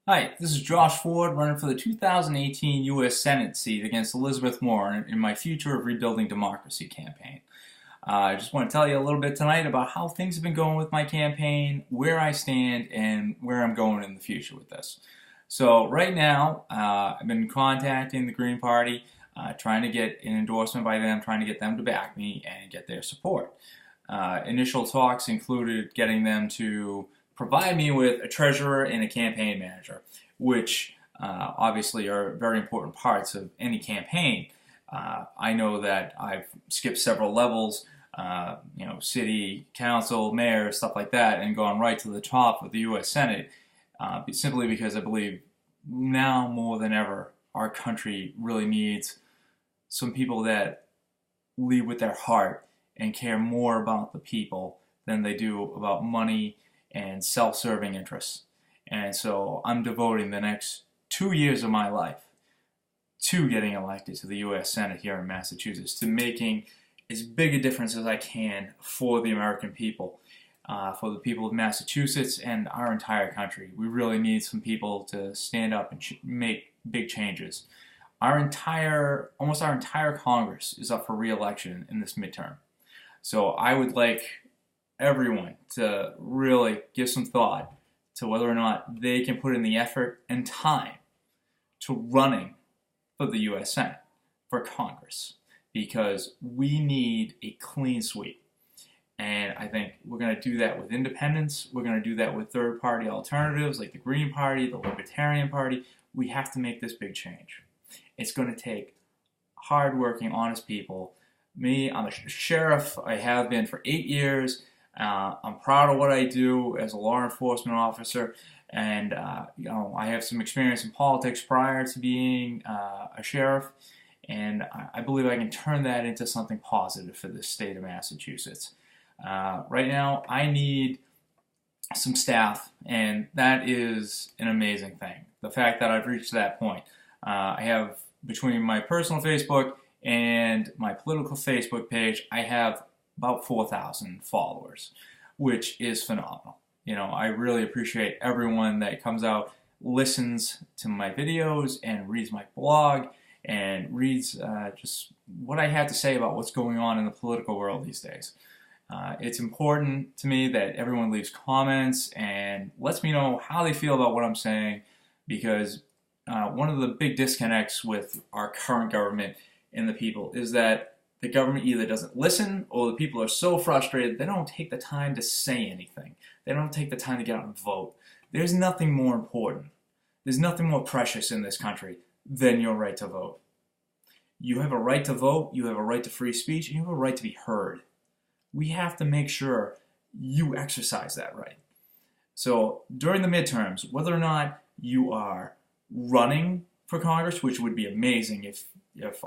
Hi, this is Josh Ford running for the 2018 U.S. Senate seat against Elizabeth Warren in my Future of Rebuilding Democracy campaign. I just want to tell you a little bit tonight about how things have been going with my campaign, where I stand, and where I'm going in the future with this. So right now, I've been contacting the Green Party, trying to get an endorsement by them, trying to get them to back me and get their support. Initial talks included getting them to provide me with a treasurer and a campaign manager, which obviously are very important parts of any campaign. I know that I've skipped several levels, city, council, mayor, stuff like that, and gone right to the top of the U.S. Senate, simply because I believe now more than ever our country really needs some people that lead with their heart and care more about the people than they do about money and self-serving interests. And so I'm devoting the next 2 years of my life to getting elected to the U.S. Senate here in Massachusetts, to making as big a difference as I can for the American people, for the people of Massachusetts and our entire country. We really need some people to stand up and make big changes. Almost our entire Congress is up for re-election in this midterm. So I would like everyone to really give some thought to whether or not they can put in the effort and time to running for the U.S. Senate, for Congress, because we need a clean sweep. And I think we're going to do that with independents. We're going to do that with third-party alternatives like the Green Party, the Libertarian Party. We have to make this big change. It's going to take hard-working, honest people. Me, I'm a sheriff. I have been for 8 years. I'm proud of what I do as a law enforcement officer, and I have some experience in politics prior to being a sheriff, and I believe I can turn that into something positive for the state of Massachusetts. Right now, I need some staff, and that is an amazing thing. The fact that I've reached that point. I have, between my personal Facebook and my political Facebook page, I have about 4,000 followers, which is phenomenal. I really appreciate everyone that comes out, listens to my videos, and reads my blog, and reads just what I have to say about what's going on in the political world these days. It's important to me that everyone leaves comments and lets me know how they feel about what I'm saying, because one of the big disconnects with our current government and the people is that the government either doesn't listen, or the people are so frustrated they don't take the time to say anything. They don't take the time to get out and vote. There's nothing more important. There's nothing more precious in this country than your right to vote. You have a right to vote, you have a right to free speech, and you have a right to be heard. We have to make sure you exercise that right. So during the midterms, whether or not you are running for Congress, which would be amazing if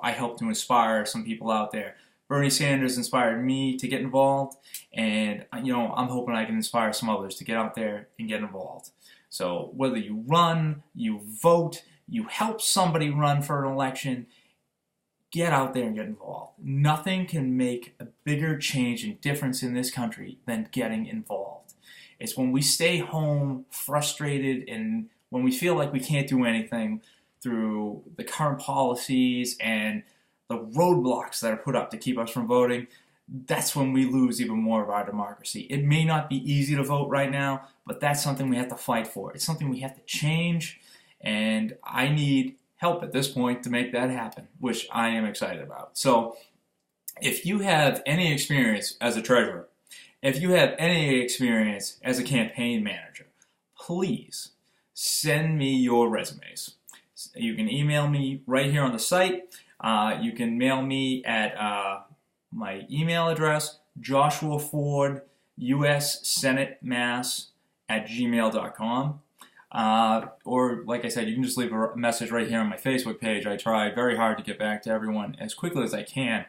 I helped to inspire some people out there. Bernie Sanders inspired me to get involved, and I'm hoping I can inspire some others to get out there and get involved. So whether you run, you vote, you help somebody run for an election, get out there and get involved. Nothing can make a bigger change and difference in this country than getting involved. It's when we stay home frustrated and when we feel like we can't do anything through the current policies and the roadblocks that are put up to keep us from voting, that's when we lose even more of our democracy. It may not be easy to vote right now, but that's something we have to fight for. It's something we have to change, and I need help at this point to make that happen, which I am excited about. So if you have any experience as a treasurer, if you have any experience as a campaign manager, please send me your resumes. You can email me right here on the site. You can mail me at my email address, Joshua Ford, US Senate Mass @gmail.com. Or, like I said, you can just leave a message right here on my Facebook page. I try very hard to get back to everyone as quickly as I can.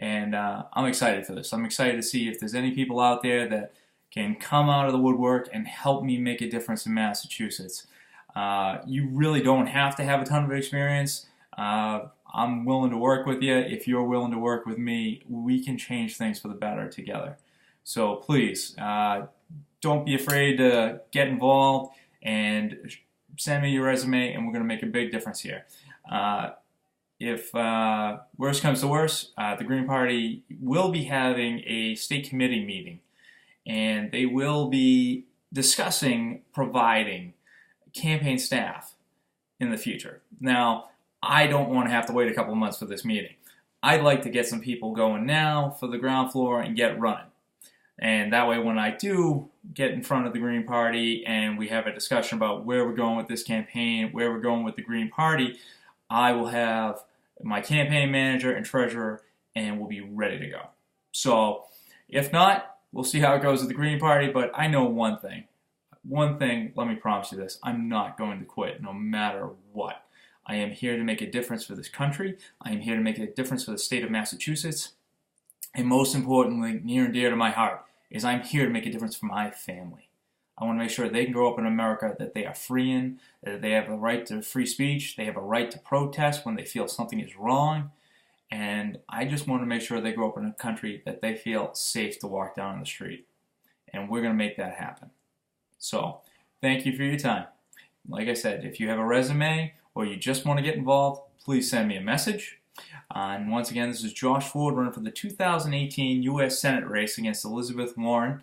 And I'm excited for this. I'm excited to see if there's any people out there that can come out of the woodwork and help me make a difference in Massachusetts. You really don't have to have a ton of experience. I'm willing to work with you. If you're willing to work with me, we can change things for the better together. So please, don't be afraid to get involved and send me your resume, and we're going to make a big difference here. If worse comes to worse, the Green Party will be having a state committee meeting, and they will be discussing providing campaign staff in the future. Now, I don't want to have to wait a couple months for this meeting. I'd like to get some people going now for the ground floor and get running. And that way, when I do get in front of the Green Party and we have a discussion about where we're going with this campaign, where we're going with the Green Party, I will have my campaign manager and treasurer, and we'll be ready to go. So, if not, we'll see how it goes with the Green Party, but I know one thing. One thing, let me promise you this, I'm not going to quit no matter what. I am here to make a difference for this country. I am here to make a difference for the state of Massachusetts. And most importantly, near and dear to my heart, is I'm here to make a difference for my family. I want to make sure they can grow up in America that they are free in, that they have a right to free speech, they have a right to protest when they feel something is wrong, and I just want to make sure they grow up in a country that they feel safe to walk down the street. And we're going to make that happen. So, thank you for your time. Like I said, if you have a resume or you just want to get involved, please send me a message. And once again, this is Josh Ford running for the 2018 U.S. Senate race against Elizabeth Warren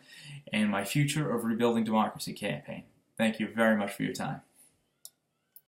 and my Future of Rebuilding Democracy campaign. Thank you very much for your time.